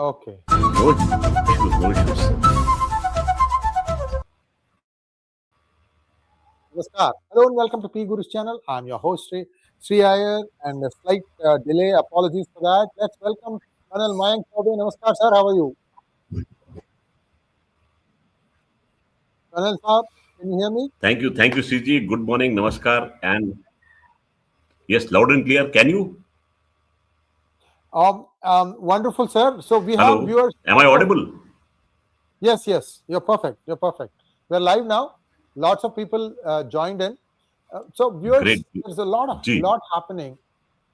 Okay. No issues, no issues. Namaskar. Hello and welcome to P Guru's channel. I'm your host Sri Iyer, and a slight delay. Apologies for that. Let's welcome Colonel Mayank Chaudhary. Namaskar, sir. How are you? Colonel Saab, can you hear me? Thank you, CG. Good morning, namaskar, and yes, loud and clear. Can you? Wonderful, sir. So we have Hello, viewers. am I audible? Yes, yes. You're perfect. You're perfect. We're live now. Lots of people joined in. So viewers, Great. there's a lot G. happening.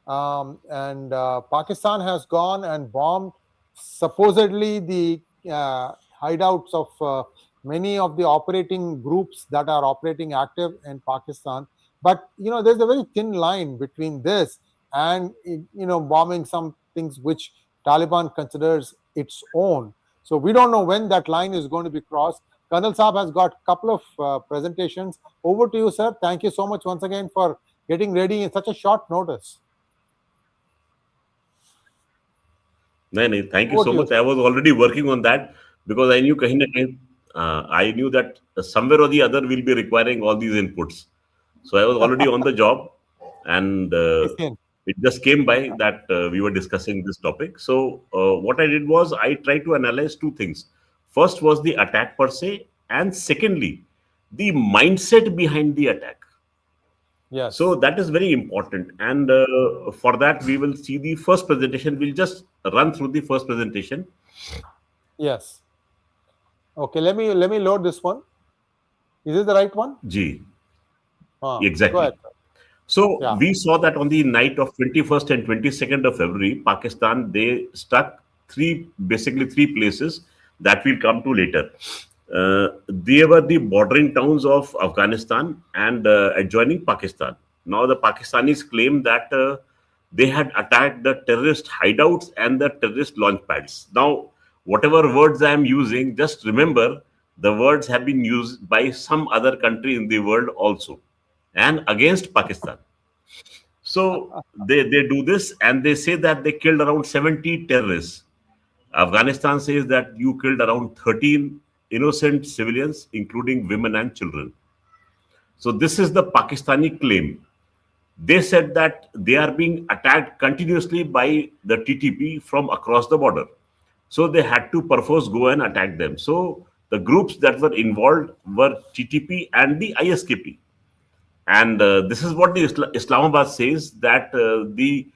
And Pakistan has gone and bombed supposedly the hideouts of many of the operating groups that are operating active in Pakistan. But there's a very thin line between this and bombing some things which Taliban considers its own. So we don't know when that line is going to be crossed. Colonel Saab has got a couple of presentations. Over to you, sir. Thank you so much once again for getting ready in such a short notice. No, thank you Over so to you, much. sir. I was already working on that because I knew kahin na kahin, I knew that somewhere or the other we'll be requiring all these inputs. So I was already on the job, and Listen. it just came by that we were discussing this topic. So what I did was I tried to analyze two things. First was the attack per se, and secondly, the mindset behind the attack. So Yes. that is very important. And for that, we will see the first presentation. We'll just run through the first presentation. Yes. Okay. Let me load this one. Is it the right one? G. Go ahead, Exactly. sir. So Yeah. we saw that on the night of 21st and 22nd of February, Pakistan, they struck basically three places that we'll come to later. They were the bordering towns of Afghanistan and adjoining Pakistan. Now the Pakistanis claim that they had attacked the terrorist hideouts and the terrorist launch pads. Now, whatever words I am using, just remember the words have been used by some other country in the world also and against Pakistan. So they do this and they say that they killed around 70 terrorists. Afghanistan says that you killed around 13 innocent civilians, including women and children. So this is the Pakistani claim. They said that they are being attacked continuously by the TTP from across the border. So they had to perforce go and attack them. So the groups that were involved were TTP and the ISKP. And this is what the Islamabad says that the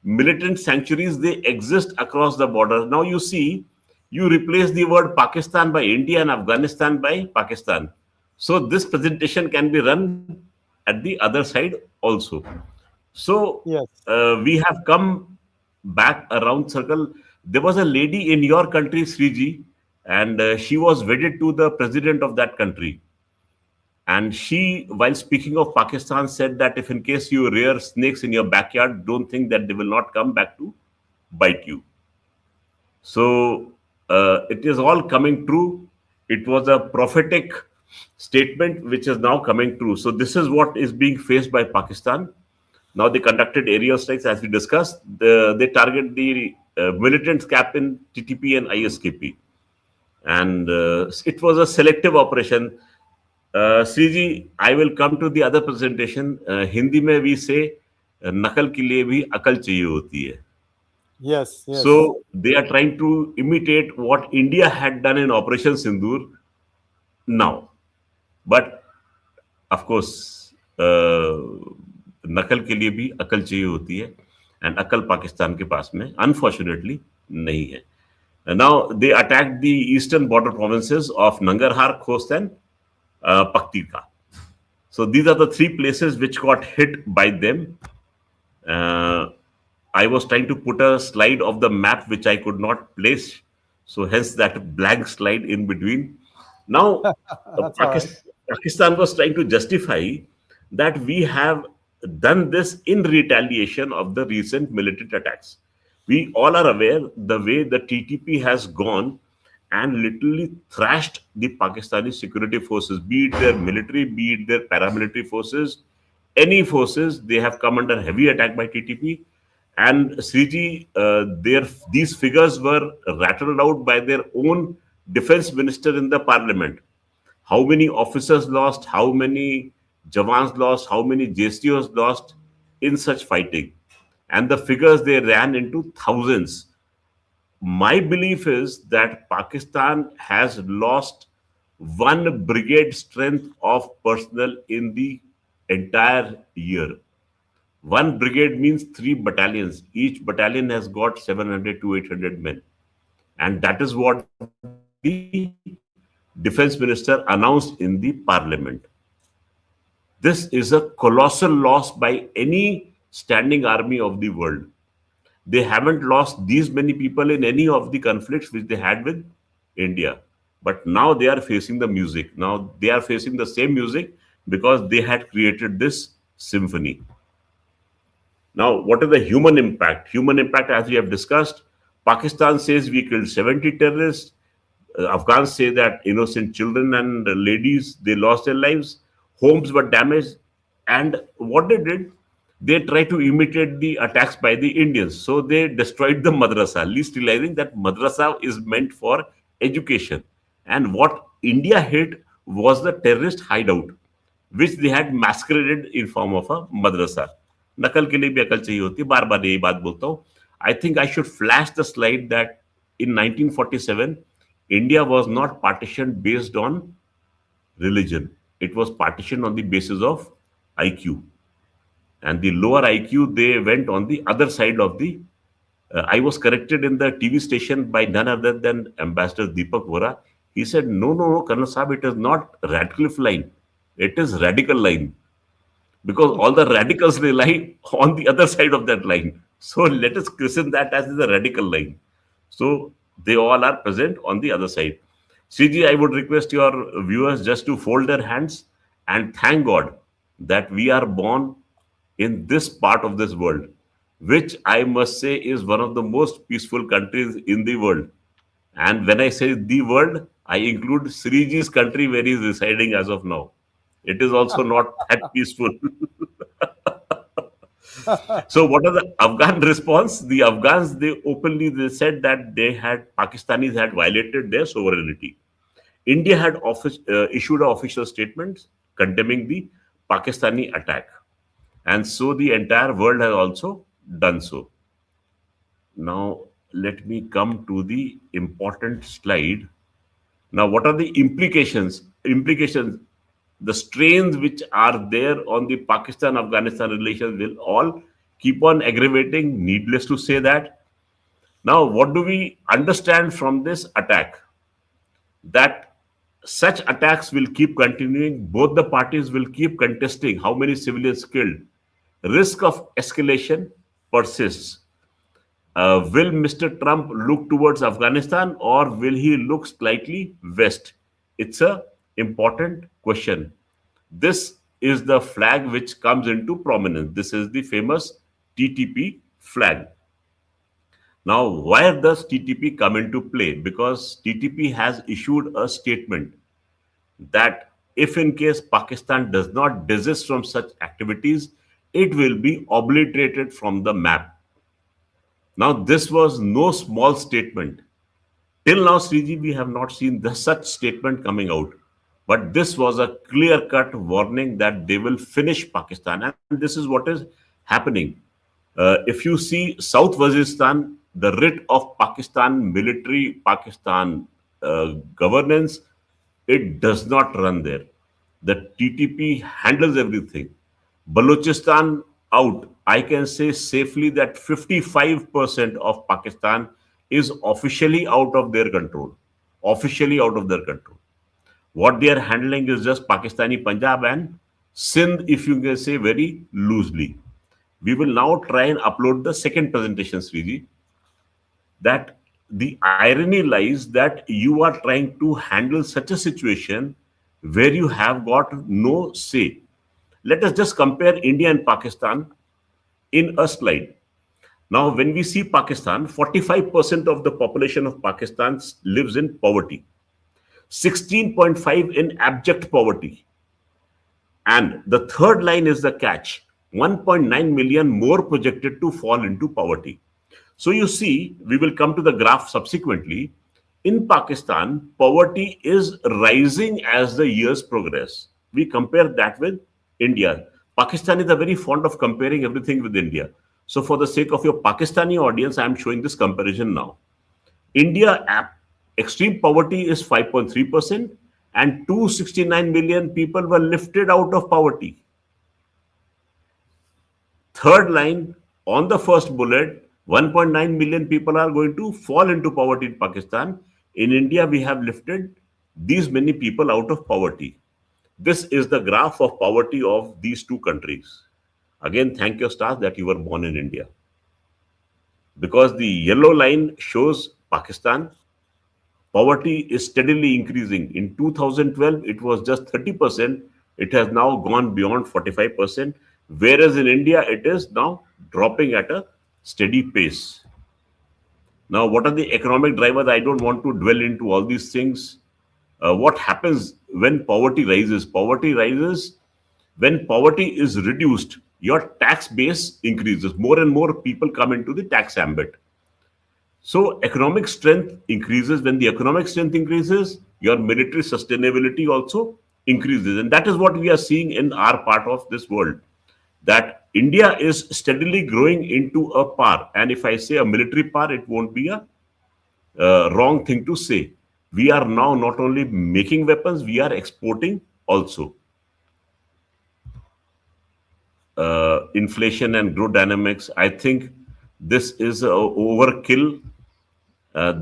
militant sanctuaries they exist across the border. Now you see, you replace the word Pakistan by India and Afghanistan by Pakistan. So this presentation can be run at the other side also. So Yes. we have come back around circle. There was a lady in your country, Sriji, and she was wedded to the president of that country. And she, while speaking of Pakistan, said that if in case you rear snakes in your backyard, don't think that they will not come back to bite you. So it is all coming true. It was a prophetic statement which is now coming true. So this is what is being faced by Pakistan. Now they conducted aerial strikes as we discussed. They target the militants camped in TTP and ISKP. And it was a selective operation. Shriji I will come to the other presentation Hindi में भी से नकल के लिए भी अकल चाहिए होती है Yes. So Yes. They are trying to imitate what India had done in operation Sindoor now but of course नकल के लिए भी अकल चाहिए होती है एंड अकल पाकिस्तान के पास में अनफॉर्चुनेटली नहीं है now they attack the eastern border provinces of Nangarhar Khost and Paktika. So these are the three places which got hit by them. I was trying to put a slide of the map which I could not place. So hence that blank slide in between. Now, That's all right. Pakistan was trying to justify that we have done this in retaliation of the recent militant attacks. We all are aware the way the TTP has gone and literally thrashed the Pakistani security forces, be it their military, be it their paramilitary forces, any forces, they have come under heavy attack by TTP. And Sriji, these figures were rattled out by their own defense minister in the parliament. How many officers lost, how many Jawans lost, how many JCOs lost in such fighting. And the figures they ran into thousands. My belief is that Pakistan has lost one brigade strength of personnel in the entire year. One brigade means three battalions. Each battalion has got 700 to 800 men. And that is what the defense minister announced in the parliament. This is a colossal loss by any standing army of the world. They haven't lost these many people in any of the conflicts which they had with India. But now they are facing the music. Now they are facing the same music because they had created this symphony. Now, what is the human impact? Human impact, as we have discussed, Pakistan says we killed 70 terrorists. Afghans say that innocent children and ladies, they lost their lives. Homes were damaged. And what they did, they tried to imitate the attacks by the Indians. So they destroyed the madrasa, least realizing that madrasa is meant for education. And what India hit was the terrorist hideout, which they had masqueraded in form of a madrasa. नकल के लिए भी अकल चाहिए होती है, बार बार यही बात बोलता हूँ. I think I should flash the slide that in 1947 India was not partitioned based on religion. It was partitioned on the basis of IQ, and the lower IQ they went on the other side of the. I was corrected in the TV station by none other than Ambassador Deepak Vora. He said, "No, no, no, Colonel Saab, it is not Radcliffe line. It is radical line, because all the radicals rely on the other side of that line. So let us christen that as the radical line." So they all are present on the other side. CG, I would request your viewers just to fold their hands and thank God that we are born in this part of this world, which I must say is one of the most peaceful countries in the world. And when I say the world, I include Sriji's country where he is residing as of now. It is also not that peaceful. So what are the Afghan response? The Afghans, they said that Pakistanis had violated their sovereignty. India had issued an official statement condemning the Pakistani attack. And so the entire world has also done so. Now, let me come to the important slide. Now, what are the implications? The strains which are there on the Pakistan-Afghanistan relations will all keep on aggravating, needless to say that. Now, what do we understand from this attack? That such attacks will keep continuing. Both the parties will keep contesting how many civilians killed. Risk of escalation persists. Will Mr. Trump look towards Afghanistan or will he look slightly west? It's a important question. This is the flag which comes into prominence. This is the famous TTP flag. Now, where does TTP come into play? Because TTP has issued a statement that if in case Pakistan does not desist from such activities, it will be obliterated from the map. Now, this was no small statement. Till now, Sriji, we have not seen such statement coming out. But this was a clear-cut warning that they will finish Pakistan. And this is what is happening. If you see South Waziristan, the writ of Pakistan military, Pakistan governance, it does not run there. The TTP handles everything. Balochistan out. I can say safely that 55% of Pakistan is officially out of their control. Officially out of their control. What they are handling is just Pakistani Punjab and Sindh, if you can say very loosely. We will now try and upload the second presentation, Sriji. That the irony lies that you are trying to handle such a situation where you have got no say. Let us just compare India and Pakistan in a slide. Now, when we see Pakistan, 45% of the population of Pakistan lives in poverty, 16.5 in abject poverty. And the third line is the catch. 1.9 million more projected to fall into poverty. So you see, we will come to the graph subsequently. In Pakistan, poverty is rising as the years progress. We compare that with India. Pakistan is a very fond of comparing everything with India. So for the sake of your Pakistani audience, I am showing this comparison now. India extreme poverty is 5.3% and 269 million people were lifted out of poverty. Third line on the first bullet, 1.9 million people are going to fall into poverty in Pakistan. In India, we have lifted these many people out of poverty. This is the graph of poverty of these two countries. Again, thank your stars that you were born in India. Because the yellow line shows Pakistan, poverty is steadily increasing. In 2012, it was just 30%. It has now gone beyond 45%, whereas in India, it is now dropping at a steady pace. Now, what are the economic drivers? I don't want to dwell into all these things. What happens when poverty rises? Poverty rises when poverty is reduced, your tax base increases. More and more people come into the tax ambit. So economic strength increases. When the economic strength increases, your military sustainability also increases. And that is what we are seeing in our part of this world. That India is steadily growing into a par. And if I say a military par, it won't be a wrong thing to say. We are now not only making weapons, we are exporting also. Inflation and growth dynamics, I think this is overkill.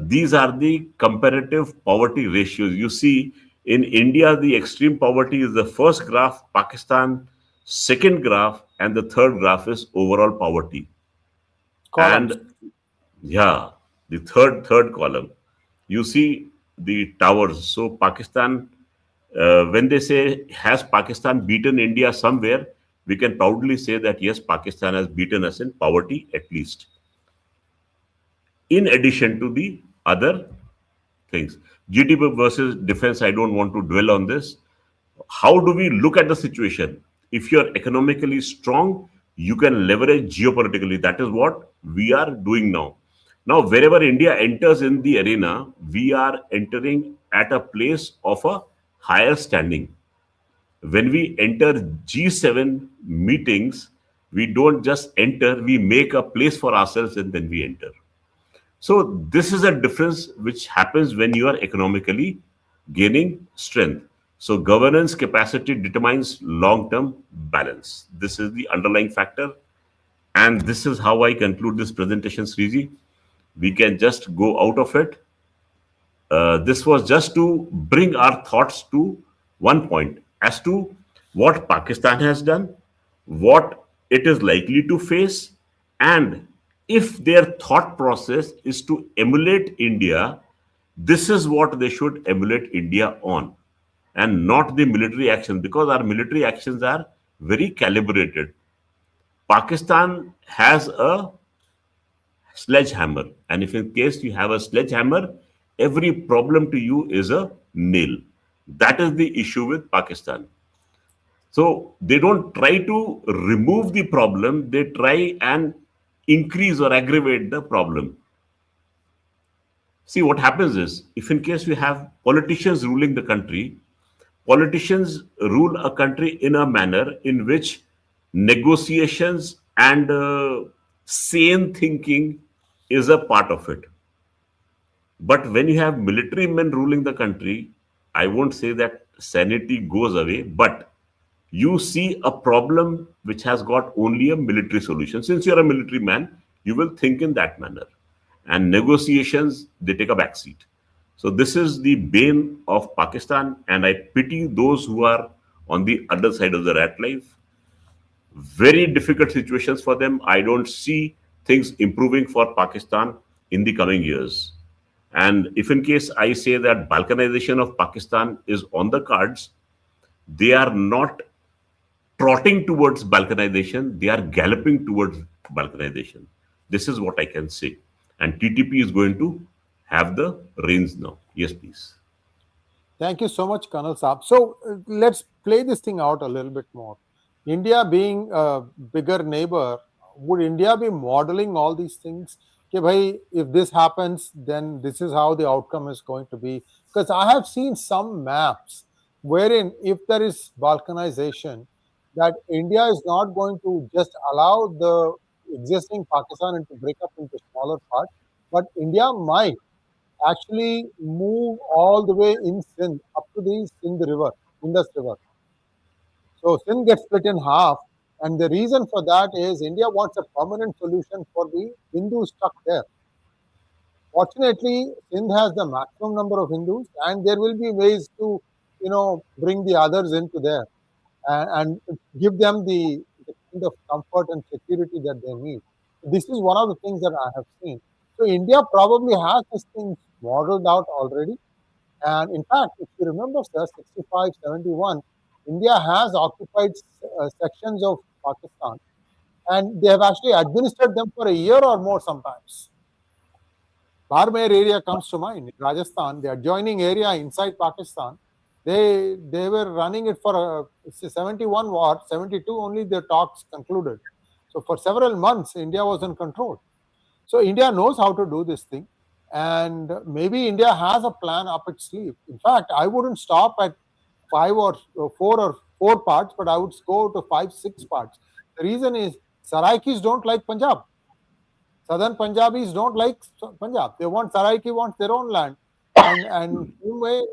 These are the comparative poverty ratios. You see, in India, the extreme poverty is the first graph, Pakistan, second graph, and the third graph is overall poverty. Columns. And yeah, the third column, you see the towers. So Pakistan, when they say has Pakistan beaten India somewhere, we can proudly say that yes, Pakistan has beaten us in poverty at least. In addition to the other things, GDP versus defense, I don't want to dwell on this. How do we look at the situation? If you're economically strong, you can leverage geopolitically. That is what we are doing now. Now, wherever India enters in the arena, we are entering at a place of a higher standing. When we enter G7 meetings, we don't just enter, we make a place for ourselves and then we enter. So this is a difference which happens when you are economically gaining strength. So governance capacity determines long-term balance. This is the underlying factor. And this is how I conclude this presentation, Sriji. We can just go out of it. This was just to bring our thoughts to one point as to what Pakistan has done, what it is likely to face, and if their thought process is to emulate India, this is what they should emulate India on, and not the military actions, because our military actions are very calibrated. Pakistan has a sledgehammer. And if in case you have a sledgehammer, every problem to you is a nail. That is the issue with Pakistan. So they don't try to remove the problem, they try and increase or aggravate the problem. See, what happens is, if in case we have politicians ruling the country, politicians rule a country in a manner in which negotiations and sane thinking is a part of it. But when you have military men ruling the country, I won't say that sanity goes away, but you see a problem which has got only a military solution. Since you're a military man, you will think in that manner. And negotiations, they take a backseat. So this is the bane of Pakistan, and I pity those who are on the other side of the rat life. Very difficult situations for them. I don't see things improving for Pakistan in the coming years. And if in case I say that balkanization of Pakistan is on the cards, they are not trotting towards balkanization, they are galloping towards balkanization. This is what I can say. And TTP is going to have the reins now. Yes, please. Thank you so much, Colonel Saab. So let's play this thing out a little bit more. India being a bigger neighbor, would India be modeling all these things? Okay, bhai, if this happens, then this is how the outcome is going to be. Because I have seen some maps wherein, if there is balkanization, that India is not going to just allow the existing Pakistan to break up into smaller parts, but India might actually move all the way in Sindh up to the Sindh River, Indus River. So Sindh gets split in half, and the reason for that is India wants a permanent solution for the Hindus stuck there. Fortunately, Sindh has the maximum number of Hindus, and there will be ways to, bring the others into there and give them the kind of comfort and security that they need. This is one of the things that I have seen. So India probably has these things modeled out already. And in fact, if you remember, sir, 65, 71, India has occupied sections of Pakistan, and they have actually administered them for a year or more sometimes. Barmer area comes to mind. In Rajasthan, the adjoining area inside Pakistan, they were running it for 71 war, 72 only the talks concluded. So for several months, India was in control. So India knows how to do this thing, and maybe India has a plan up its sleeve. In fact, I wouldn't stop at five or four parts, but I would go to five, six parts. The reason is Saraikis don't like Punjab. Southern Punjabis don't like Punjab. They want Saraiki wants their own land, and same way,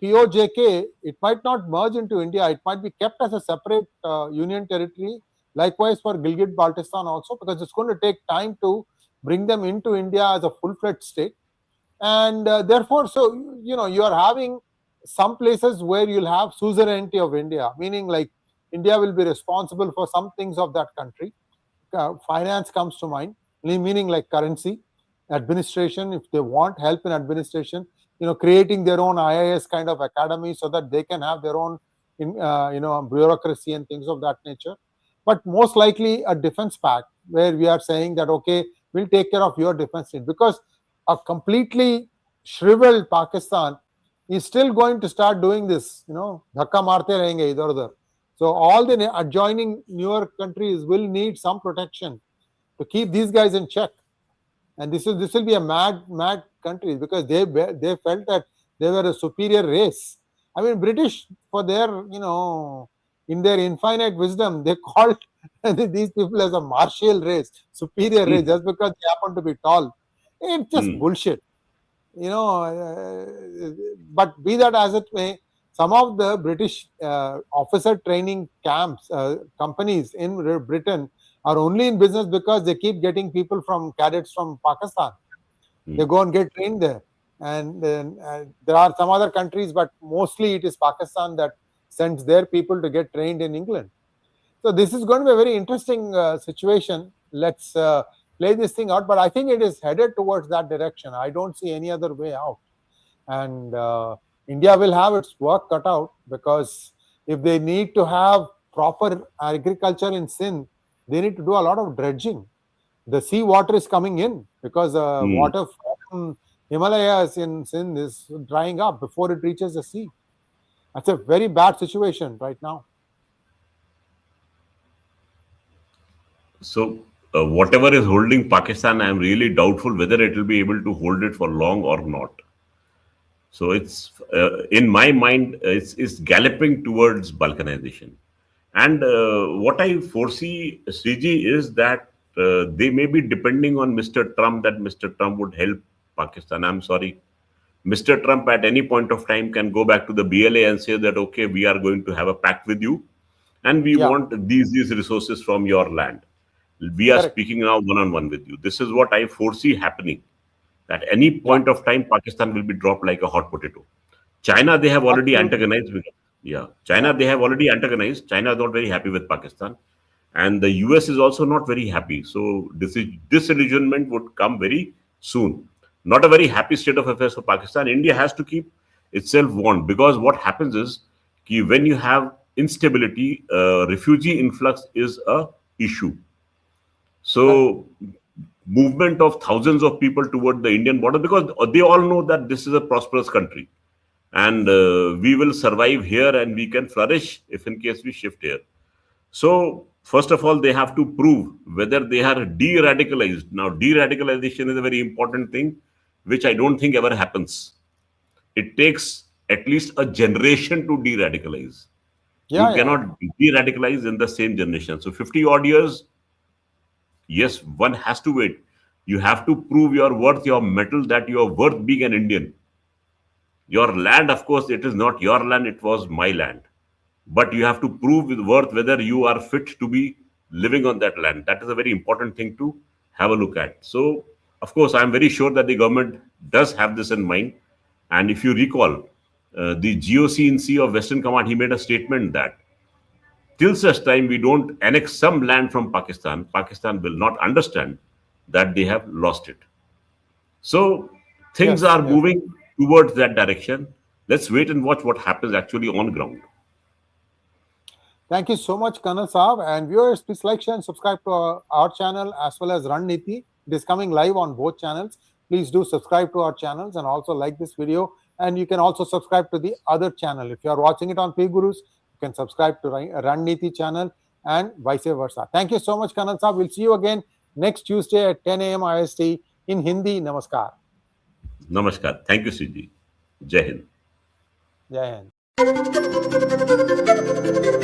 POJK, it might not merge into India. It might be kept as a separate union territory. Likewise for Gilgit Baltistan also, because it's going to take time to bring them into India as a full-fledged state. And therefore, so you are having some places where you'll have suzerainty of India, meaning like India will be responsible for some things of that country. Finance comes to mind, meaning like currency, administration, if they want help in administration, creating their own IIS kind of academy so that they can have their own, bureaucracy and things of that nature. But most likely a defense pact where we are saying that, okay, we'll take care of your defense need, because a completely shriveled Pakistan is still going to start doing this, dhakka marte rahenge idhar udhar. So all the adjoining newer countries will need some protection to keep these guys in check. And this will be a mad country, because they felt that they were a superior race. I mean, British, for their, in their infinite wisdom, they called these people as a martial race, superior race, just because they happen to be tall. It's just Hmm. bullshit, but be that as it may, some of the British officer training camps, companies in Britain are only in business because they keep getting people from cadets from Pakistan. Hmm. They go and get trained there. And then there are some other countries, but mostly it is Pakistan that sends their people to get trained in England. So this is going to be a very interesting situation. Let's play this thing out, but I think it is headed towards that direction. I don't see any other way out, and India will have its work cut out, because if they need to have proper agriculture in Sindh, they need to do a lot of dredging. The sea water is coming in because Hmm. water from Himalayas in Sindh is drying up before it reaches the sea. That's a very bad situation right now. So, whatever is holding Pakistan, I am really doubtful whether it will be able to hold it for long or not. So, it's in my mind, it's galloping towards balkanization. And what I foresee, Sriji, is that they may be depending on Mr. Trump, that Mr. Trump would help Pakistan. I'm sorry. Mr. Trump at any point of time can go back to the BLA and say that, okay, we are going to have a pact with you and we Yeah, want these resources from your land. We are correct. speaking now one on one with you. This is what I foresee happening. At any Yeah, point of time, Pakistan will be dropped like a hot potato. China, they have already absolutely. antagonized with. Yeah, Yeah, China, they have already antagonized. China is not very happy with Pakistan, and the US is also not very happy. So disillusionment would come very soon. Not a very happy state of affairs for Pakistan. India has to keep itself warned, because what happens is when you have instability, refugee influx is a issue. correct. So movement of thousands of people toward the Indian border, because they all know that this is a prosperous country and we will survive here and we can flourish if in case we shift here. So, first of all, they have to prove whether they are de radicalized. Now, de radicalization is a very important thing, which I don't think ever happens. It takes at least a generation to de radicalize. You Yeah, yeah, cannot de radicalize in the same generation. So, 50 odd years, yes, one has to wait. You have to prove your worth, your metal, that you are worth being an Indian. Your land, of course, it is not your land, it was my land. But you have to prove with worth whether you are fit to be living on that land. That is a very important thing to have a look at. So, of course, I am very sure that the government does have this in mind. And if you recall, the GOC in C of Western Command, he made a statement that till such time we don't annex some land from Pakistan, Pakistan will not understand that they have lost it. So things yes, are yes. moving towards that direction. Let's wait and watch what happens actually on ground. Thank you so much, Kanal Saab. And viewers, please like, share, and subscribe to our channel as well as Rann-Neeti. It is coming live on both channels. Please do subscribe to our channels and also like this video. And you can also subscribe to the other channel. If you are watching it on P Gurus, you can subscribe to Rann-Neeti channel and vice versa. Thank you so much, Kanal Saab. We'll see you again next Tuesday at 10 a.m. IST in Hindi. Namaskar. Namaskar. Thank you, Siji. Jai Hind. Jai Hind.